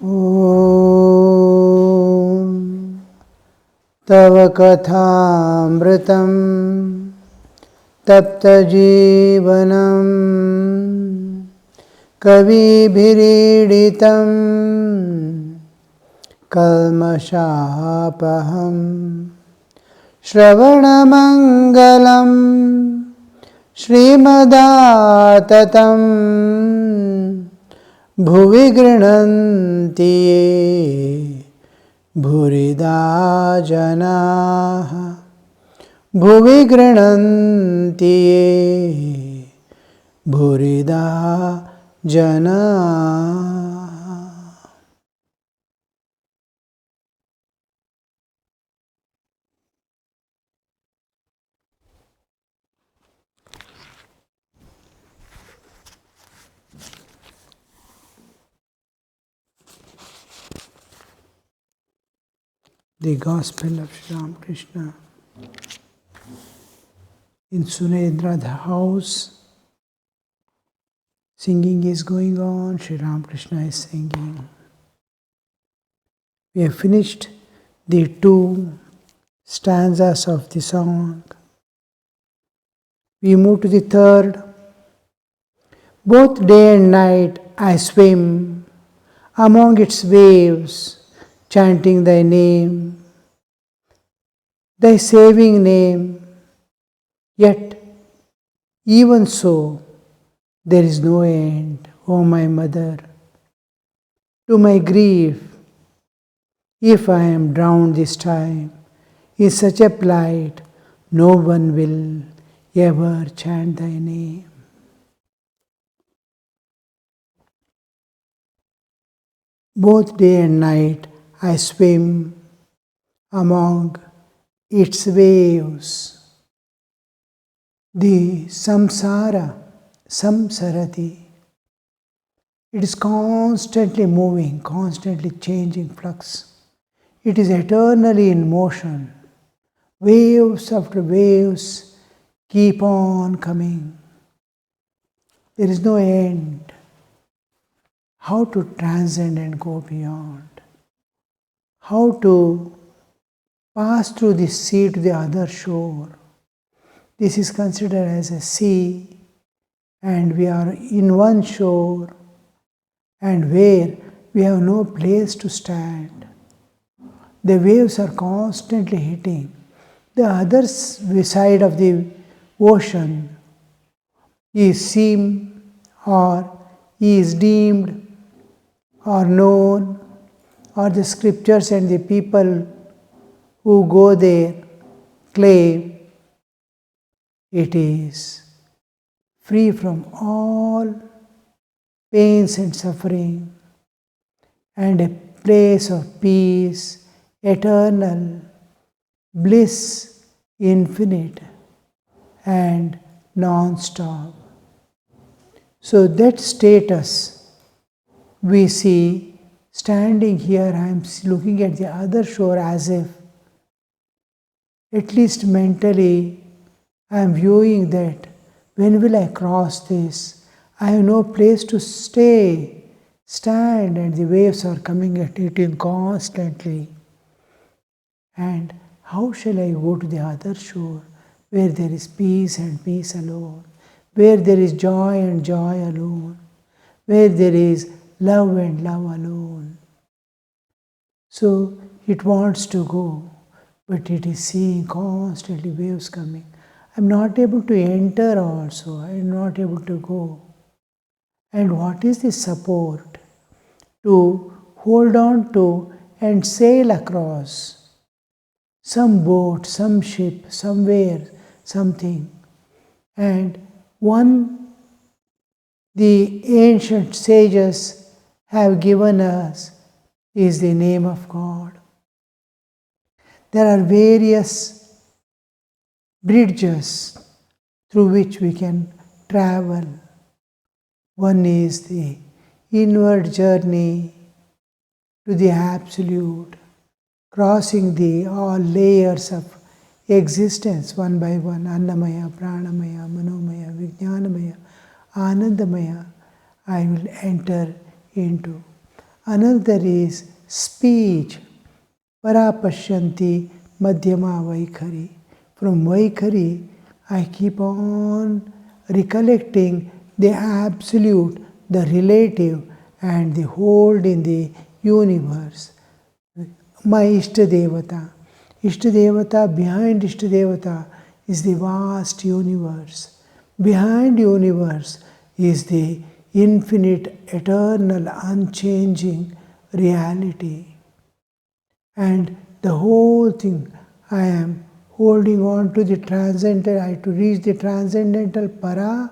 ॐ तव कथामृतं तप्तजीवनं कविभिरीडितं कल्मषापहं श्रवणमङ्गलं श्रीमदाततं भुवि गृह्णन्ति ये भूरिदा जनाः भुवि गृह्णन्ति ये भूरिदा जनाः. The Gospel of Sri Ramakrishna. In Sunedra's house, singing is going on, Sri Ramakrishna is singing. We have finished the 2 stanzas of the song. We move to the 3rd. Both day and night I swim among its waves, chanting thy name, thy saving name. Yet, even so, there is no end, O my mother, to my grief. If I am drowned this time in such a plight, no one will ever chant thy name. Both day and night I swim among its waves. The samsara, samsarati, it is constantly moving, constantly changing flux. It is eternally in motion. Waves after waves keep on coming. There is no end. How to transcend and go beyond? How to pass through this sea to the other shore? This is considered as a sea, and we are in one shore, and where we have no place to stand. The waves are constantly hitting. The other side of the ocean is seen or is deemed or known, or the scriptures and the people who go there claim it is free from all pains and suffering, and a place of peace, eternal, bliss, infinite, and non-stop. So that status we see standing here. I am looking at the other shore as if, at least mentally, I am viewing that when will I cross this? I have no place to stay, stand, and the waves are coming at it constantly. And how shall I go to the other shore where there is peace and peace alone, where there is joy and joy alone, where there is love and love alone? So it wants to go, but it is seeing constantly waves coming. I am not able to enter also, I am not able to go. And what is the support to hold on to and sail across? Some boat, some ship, somewhere, something. And one, the ancient sages have given us is the name of God. There are various bridges through which we can travel. One is the inward journey to the Absolute, crossing the all layers of existence one by one, Annamaya, Pranamaya, Manomaya, Vijnanamaya, Anandamaya, I will enter into. Another is speech. Parapashyanti Madhyama Vaikhari. From Vaikhari, I keep on recollecting the absolute, the relative, and the whole in the universe. My Ishtadevata. Ishtadevata, behind Ishtadevata is the vast universe. Behind universe is the infinite, eternal, unchanging reality. And the whole thing, I am holding on to the transcendental. I have to reach the transcendental para.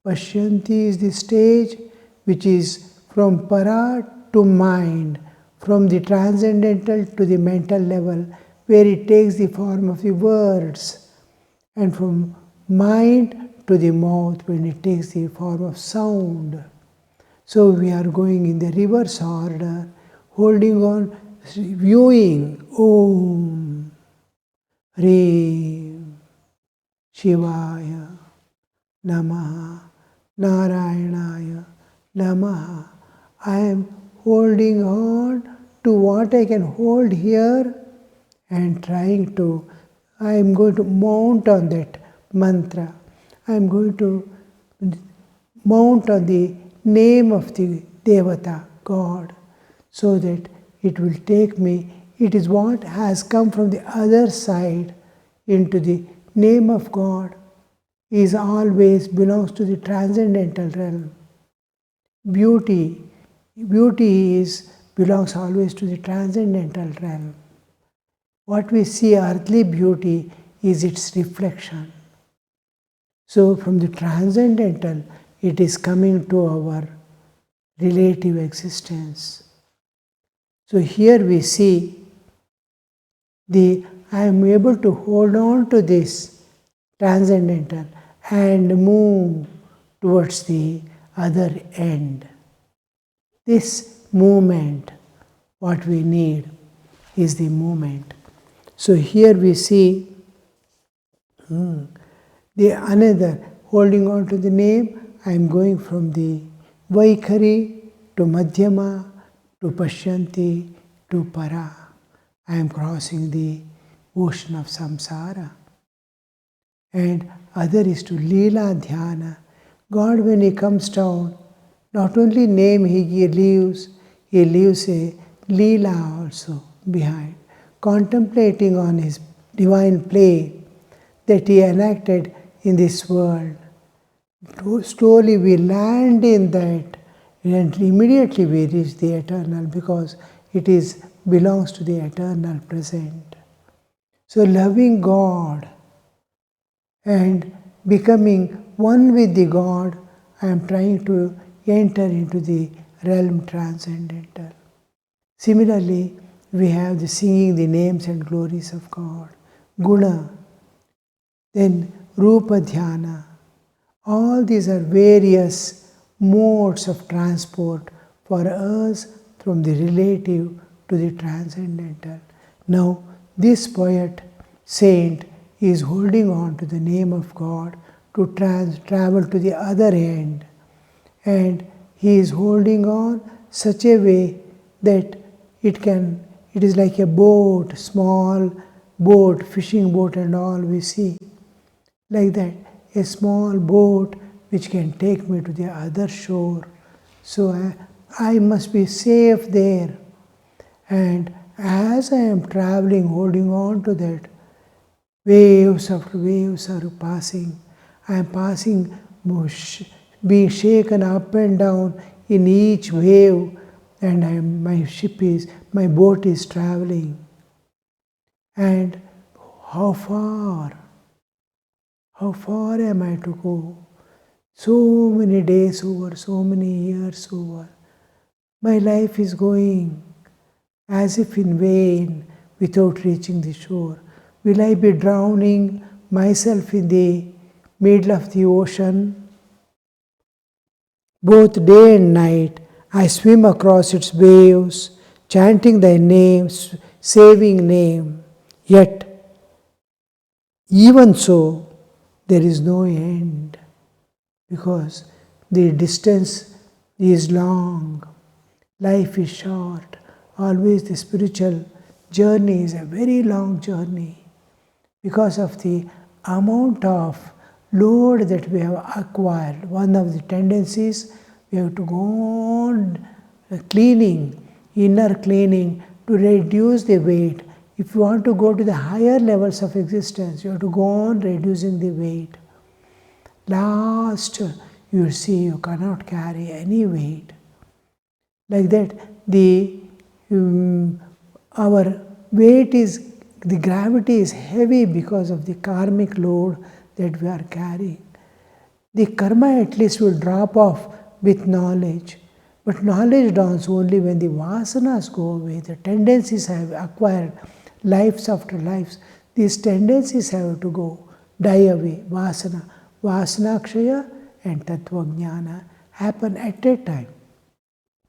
Pashyanti is the stage which is from para to mind, from the transcendental to the mental level, where it takes the form of the words, and from mind to the mouth, when it takes the form of sound. So we are going in the reverse order, holding on, viewing Om, Hrim, Shivaya, Namaha, Narayanaya, Namaha. I am holding on to what I can hold here and trying to, I am going to mount on that mantra. I am going to mount on the name of the Devata, God, so that it will take me. It is what has come from the other side into the name of God. Is always belongs to the transcendental realm. Beauty belongs always to the transcendental realm. What we see earthly beauty is its reflection. So from the transcendental, it is coming to our relative existence. So here we see I am able to hold on to this transcendental and move towards the other end. This movement, what we need is the movement. So here we see the another, holding on to the name, I am going from the Vaikhari to Madhyama to Pashyanti to Para. I am crossing the ocean of samsara. And other is to Leela Dhyana. God, when He comes down, not only name He leaves a Leela also behind, contemplating on His divine play that He enacted in this world. Slowly we land in that, and immediately we reach the eternal, because it belongs to the eternal present. So loving God and becoming one with the God, I am trying to enter into the realm transcendental. Similarly, we have the singing the names and glories of God, Guna, then Rupa Dhyana. All these are various modes of transport for us from the relative to the transcendental. Now, this poet, saint, is holding on to the name of God to travel to the other end. And he is holding on such a way that it is like a boat, small boat, fishing boat and all we see. Like that, a small boat which can take me to the other shore. So I must be safe there. And as I am traveling, holding on to that, waves after waves are passing. I am passing, being shaken up and down in each wave, and my boat is traveling. And how far am I to go? So many days over, so many years over. My life is going as if in vain without reaching the shore. Will I be drowning myself in the middle of the ocean? Both day and night I swim across its waves, chanting thy name, saving name. Yet, even so, there is no end, because the distance is long. Life is short. Always the spiritual journey is a very long journey because of the amount of load that we have acquired. One of the tendencies, we have to go on cleaning, inner cleaning to reduce the weight. If you want to go to the higher levels of existence, you have to go on reducing the weight. Last, you see you cannot carry any weight. Like that, our weight is, the gravity is heavy because of the karmic load that we are carrying. The karma at least will drop off with knowledge. But knowledge dawns only when the vasanas go away. The tendencies have acquired lives after lives. These tendencies have to go, die away. Vasana, Vasanakshaya and Tattvajnana happen at a time.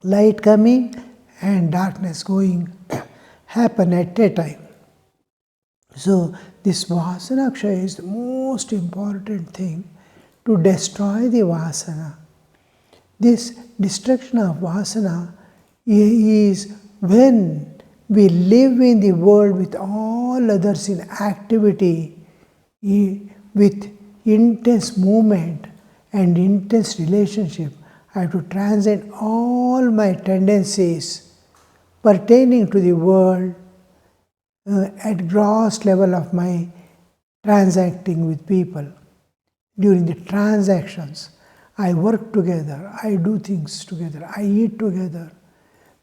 Light coming and darkness going happen at a time. So this Vasanakshaya is the most important thing to destroy the Vasana. This destruction of Vasana is when we live in the world with all others in activity, with intense movement and intense relationship. I have to transcend all my tendencies pertaining to the world at gross level of my transacting with people. During the transactions, I work together, I do things together, I eat together.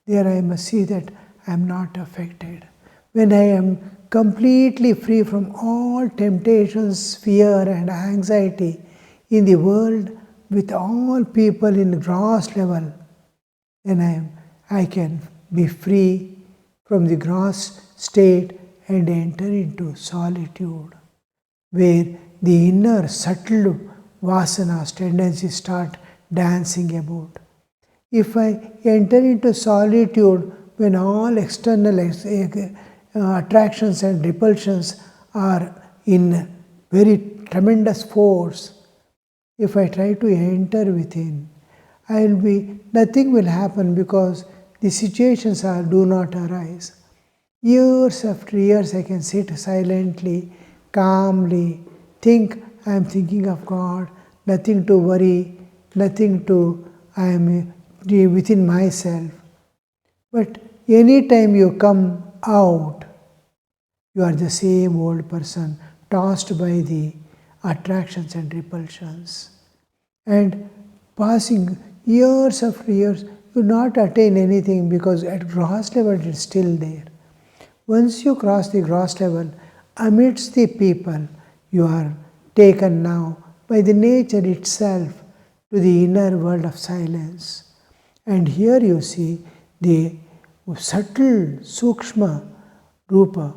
There I must see that I am not affected. When I am completely free from all temptations, fear and anxiety in the world with all people in gross level, then I can be free from the gross state and enter into solitude, where the inner subtle vasanas, tendencies start dancing about. If I enter into solitude when all external attractions and repulsions are in very tremendous force, if I try to enter within, nothing will happen because the situations do not arise. Years after years I can sit silently, calmly, think I am thinking of God, nothing to worry, nothing to, I am within myself. But any time you come out, you are the same old person, tossed by the attractions and repulsions. And passing years after years, you not attain anything because at gross level it is still there. Once you cross the gross level, amidst the people, you are taken now by the nature itself to the inner world of silence. And here you see the subtle, sukshma, rupa,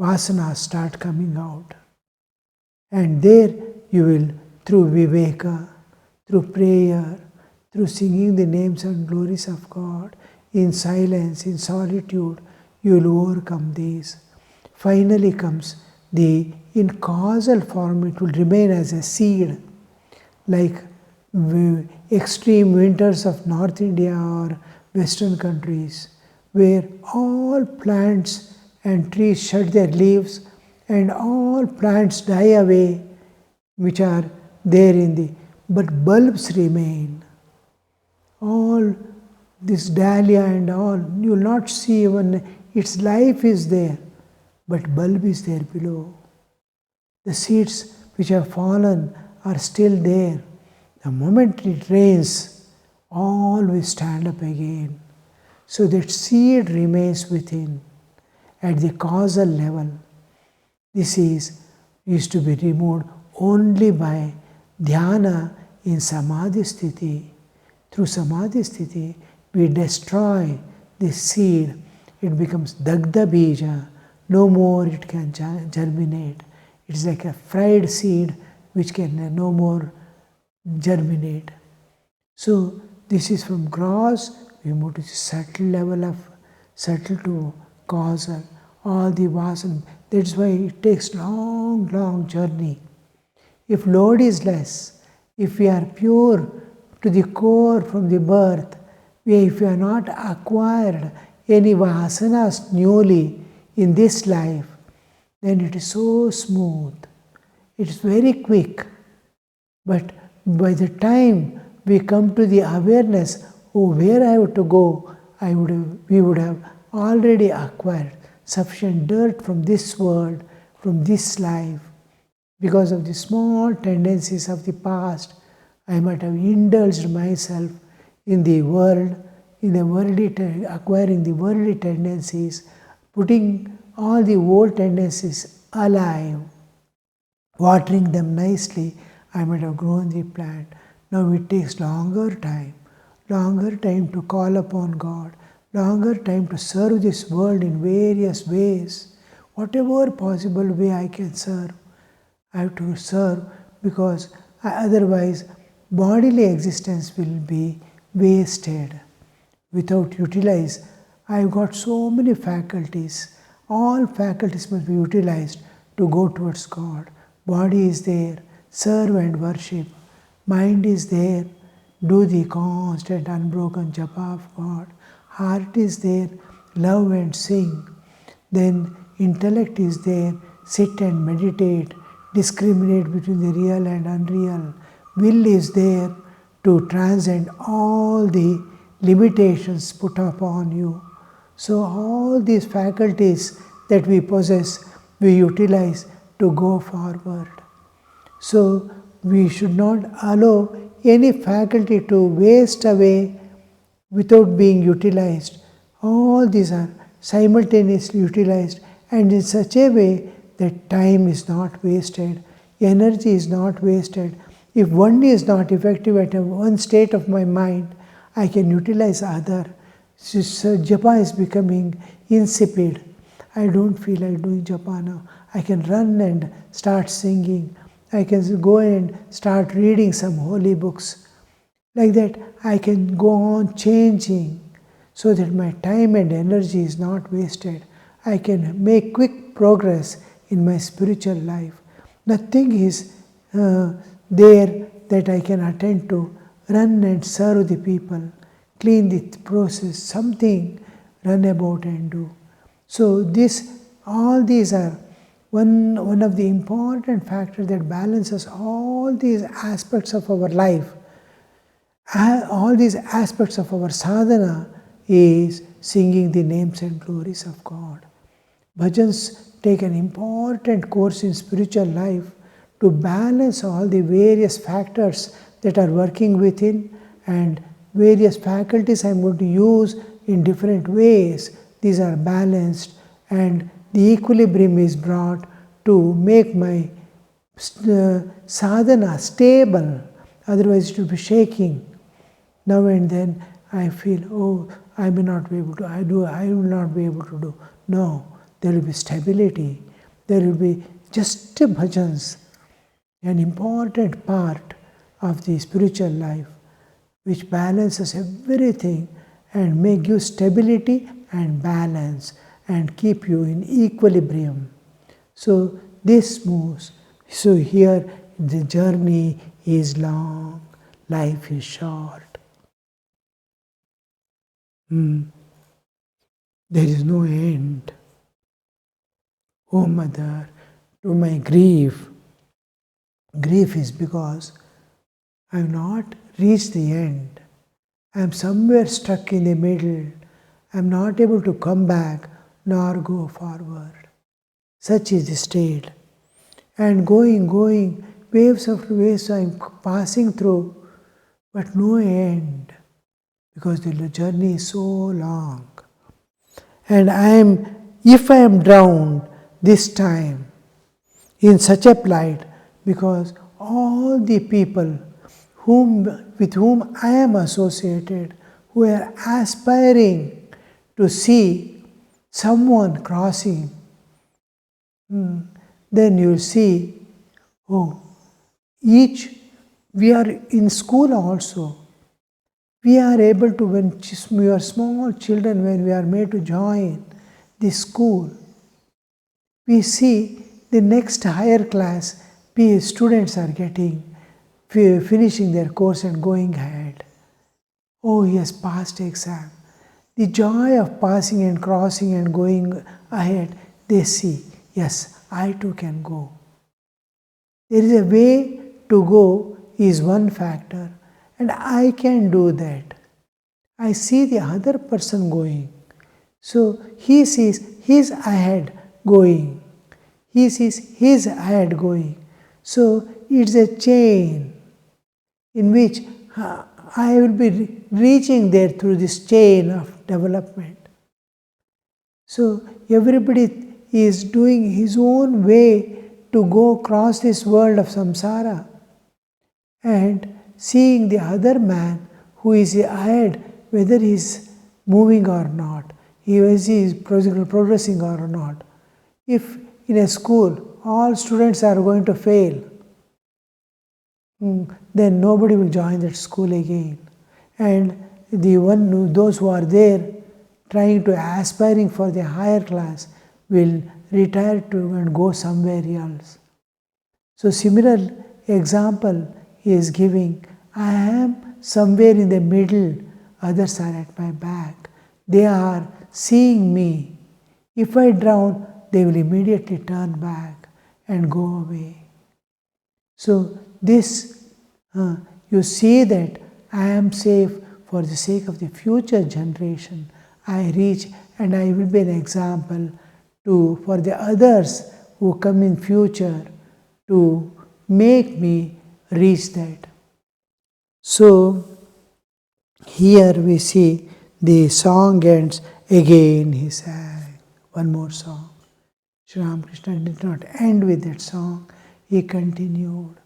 vasanas start coming out. And there you will, through viveka, through prayer, through singing the names and glories of God, in silence, in solitude, you will overcome these. Finally comes in causal form, it will remain as a seed, like extreme winters of North India or Western countries, where all plants and trees shed their leaves and all plants die away, which are there but bulbs remain. All this dahlia and all, you will not see even its life is there, but bulb is there below. The seeds which have fallen are still there. The moment it rains, all will stand up again. So that seed remains within at the causal level. This is to be removed only by dhyana in samadhi sthiti. Through samadhi sthiti, we destroy this seed. It becomes dagdha bija. No more it can germinate. It is like a fried seed which can no more germinate. So this is from gross, we move to the subtle level of subtle to causal. All the vasana. That's why it takes long, long journey. If load is less, if we are pure to the core from the birth, If we are not acquired any vasanas newly in this life, then it is so smooth. It is very quick. But by the time we come to the awareness, oh, where I have to go, we would have already acquired sufficient dirt from this world, from this life. Because of the small tendencies of the past, I might have indulged myself in the world, acquiring the worldly tendencies, putting all the old tendencies alive, watering them nicely. I might have grown the plant. Now it takes longer time to call upon God, longer time to serve this world in various ways. Whatever possible way I can serve, I have to serve, because otherwise bodily existence will be wasted. Without utilize, I've got so many faculties. All faculties must be utilized to go towards God. Body is there, serve and worship. Mind is there, do the constant unbroken japa of God. Heart is there, love and sing. Then intellect is there, sit and meditate, discriminate between the real and unreal. Will is there to transcend all the limitations put upon you. So all these faculties that we possess, we utilize to go forward. So we should not allow any faculty to waste away without being utilized. All these are simultaneously utilized, and in such a way that time is not wasted, energy is not wasted. If one is not effective at one state of my mind, I can utilize other. So japa is becoming insipid. I don't feel like doing japa now. I can run and start singing. I can go and start reading some holy books. Like that, I can go on changing so that my time and energy is not wasted. I can make quick progress in my spiritual life. Nothing is there that I can attend to. Run and serve the people, clean the process, something run about and do. So all these are one of the important factors that balances all these aspects of our life. All these aspects of our sadhana is singing the names and glories of God. Bhajans take an important course in spiritual life to balance all the various factors that are working within, and various faculties I am going to use in different ways. These are balanced, and the equilibrium is brought to make my sadhana stable. Otherwise it will be shaking. Now and then I feel, oh, I may not be able to, I will not be able to do. No, there will be stability. There will be just bhajans, an important part of the spiritual life, which balances everything and may give stability and balance and keep you in equilibrium. So this moves. So here the journey is long, life is short. There is no end. Oh Mother, to my grief is because I have not reached the end. I am somewhere stuck in the middle. I am not able to come back nor go forward. Such is the state. And going, waves after waves I am passing through, but no end, because the journey is so long. And if I am drowned this time in such a plight, because all the people with whom I am associated, who are aspiring to see someone crossing, then you will see, oh, we are in school also. We are able to, when we are small children, when we are made to join the school, we see the next higher class students are finishing their course and going ahead. Oh, he has passed exam. The joy of passing and crossing and going ahead, they see, yes, I too can go. There is a way to go is one factor, and I can do that. I see the other person going. So he sees his ahead going. He sees his ahead going. So it's a chain in which I will be reaching there through this chain of development. So everybody is doing his own way to go across this world of samsara, and seeing the other man who is ahead, whether he is moving or not, whether he is progressing or not. If in a school all students are going to fail, then nobody will join that school again. And those who are there trying to aspiring for the higher class will retire to and go somewhere else. So similar example he is giving, I am somewhere in the middle, others are at my back. They are seeing me. If I drown, they will immediately turn back and go away. So this, you see that I am safe for the sake of the future generation. I reach and I will be an example for the others who come in future to make me reach that. So here we see the song ends again. He sang one more song. Sri Ramakrishna did not end with that song. He continued.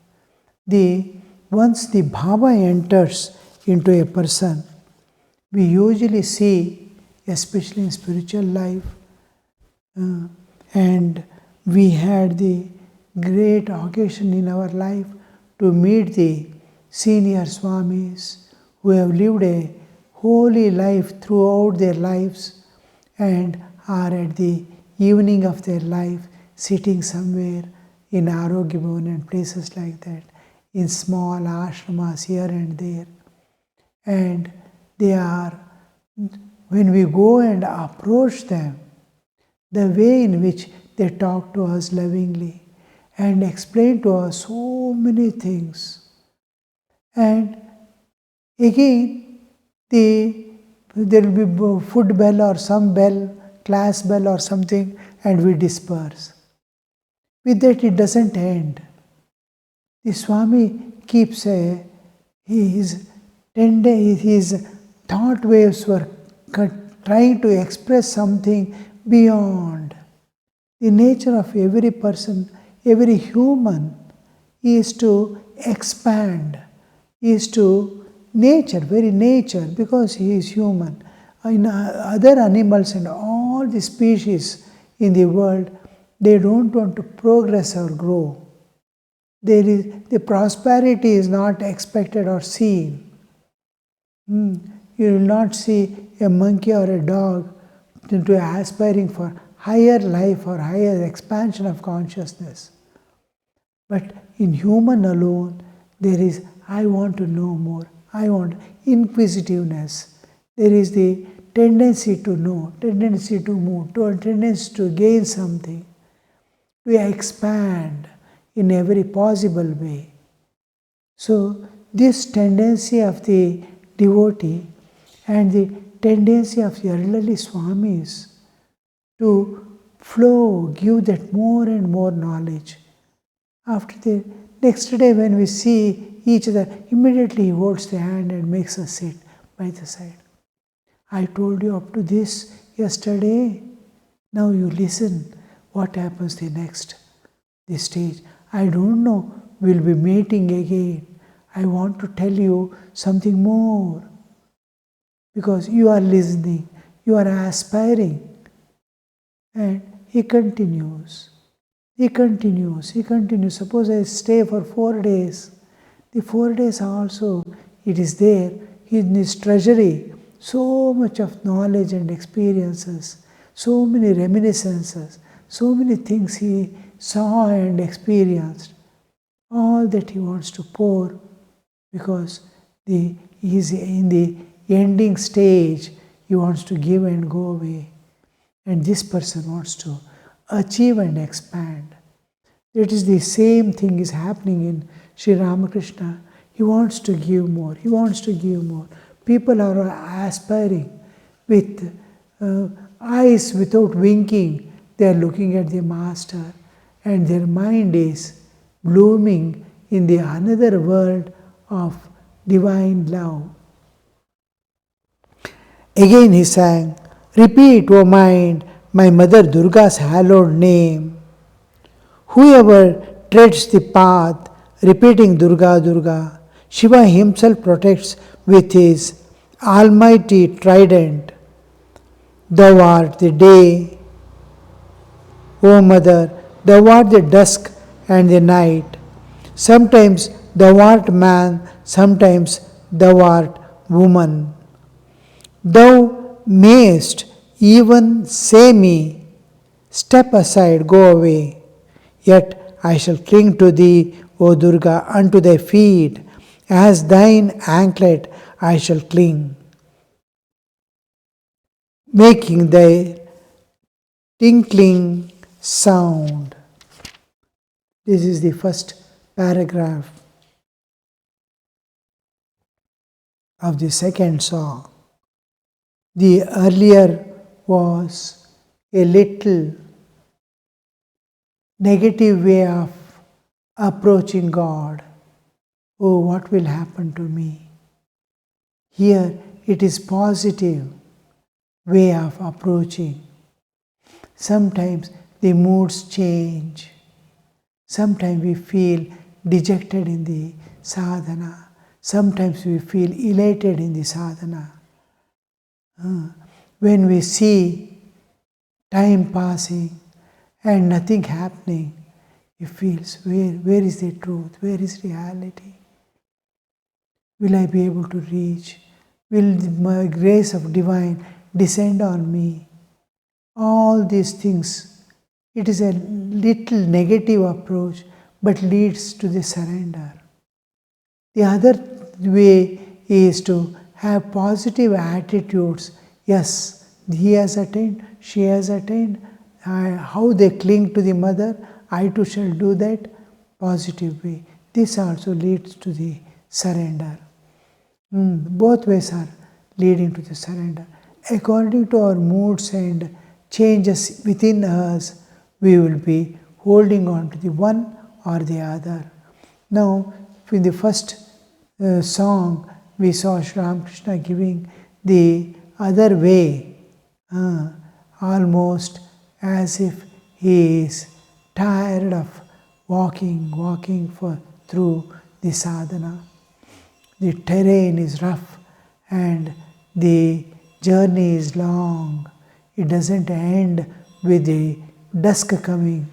Once the bhava enters into a person, we usually see, especially in spiritual life, and we had the great occasion in our life to meet the senior Swamis who have lived a holy life throughout their lives and are at the evening of their life sitting somewhere in Arogya Bhavan and places like that, in small ashramas here and there. And they are, when we go and approach them, the way in which they talk to us lovingly and explain to us so many things. And again, there will be food bell or some bell, class bell or something, and we disperse. With that, it doesn't end. The Swami keeps his thought waves were trying to express something beyond. The nature of every person, every human, is to expand, is to very nature, because he is human. In other animals and all the species in the world, they don't want to progress or grow. The prosperity is not expected or seen. You will not see a monkey or a dog to aspiring for higher life or higher expansion of consciousness. But in human alone, there is, I want to know more. I want inquisitiveness. There is the tendency to know, tendency to move, tendency to gain something, to expand in every possible way. So this tendency of the devotee and the tendency of the elderly Swamis to flow, give that more and more knowledge. After the next day when we see each other, immediately he holds the hand and makes us sit by the side. I told you up to this yesterday. Now you listen. What happens the next? The stage. I don't know. We'll be meeting again. I want to tell you something more. Because you are listening. You are aspiring. And he continues. He continues. Suppose I stay for 4 days. The 4 days also, it is there in his treasury. So much of knowledge and experiences. So many reminiscences. So many things he saw and experienced. All that he wants to pour, because he is in the ending stage, he wants to give and go away. And this person wants to achieve and expand. It is the same thing is happening in Sri Ramakrishna. He wants to give more. He wants to give more. People are aspiring with eyes without winking. They are looking at the Master, and their mind is blooming in the another world of divine love. Again he sang, "Repeat, O mind, my mother Durga's hallowed name. Whoever treads the path, repeating Durga, Durga, Shiva himself protects with his almighty trident. Thou art the day, O mother, thou art the dusk and the night. Sometimes thou art man, sometimes thou art woman. Thou mayest even say me, step aside, go away. Yet I shall cling to thee, O Durga, unto thy feet. As thine anklet I shall cling, making thy tinkling sound." This is the first paragraph of the second song. The earlier was a little negative way of approaching God. Oh, what will happen to me? Here it is positive way of approaching. Sometimes the moods change. Sometimes we feel dejected in the sadhana. Sometimes we feel elated in the sadhana. When we see time passing and nothing happening, it feels, where is the truth? Where is reality? Will I be able to reach? Will the grace of divine descend on me? All these things, it is a little negative approach, but leads to the surrender. The other way is to have positive attitudes. Yes, he has attained, she has attained. How they cling to the mother, I too shall do that. Positive way. This also leads to the surrender. Both ways are leading to the surrender. According to our moods and changes within us, we will be holding on to the one or the other. Now, in the first song, we saw Sri Ramakrishna giving the other way, almost as if he is tired of walking through the sadhana. The terrain is rough and the journey is long. It doesn't end with the dusk coming.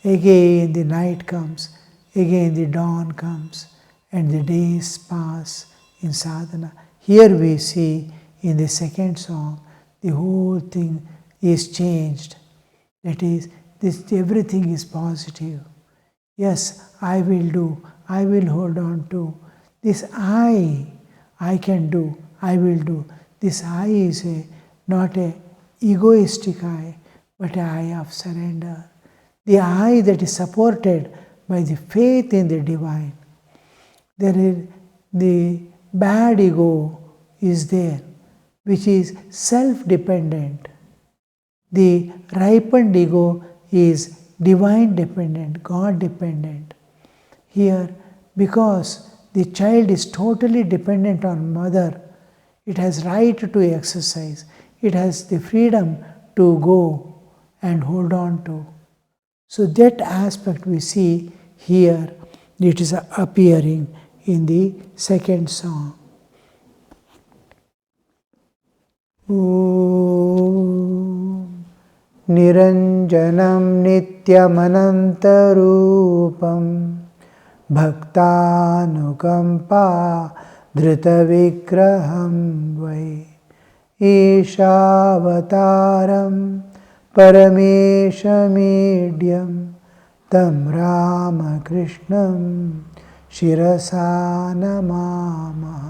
Again the night comes, again the dawn comes, and the days pass in sadhana. Here we see in the second song, the whole thing is changed. That is, everything is positive. Yes, I will do, I will hold on to. This I can do, I will do. This I is not a egoistic I, but an I of surrender. The I that is supported by the faith in the divine. There is the bad ego is there, which is self-dependent. The ripened ego is divine dependent, God dependent. Here, because the child is totally dependent on mother, it has right to exercise. It has the freedom to go and hold on to. So that aspect we see here, it is appearing in the second song. Om Niranjanam Nityamanantarupam Bhaktanukampa Dhritavigraham Vai Ishavataram Parameshamidhyam Tam Ramakrishnam Shirasa Namama.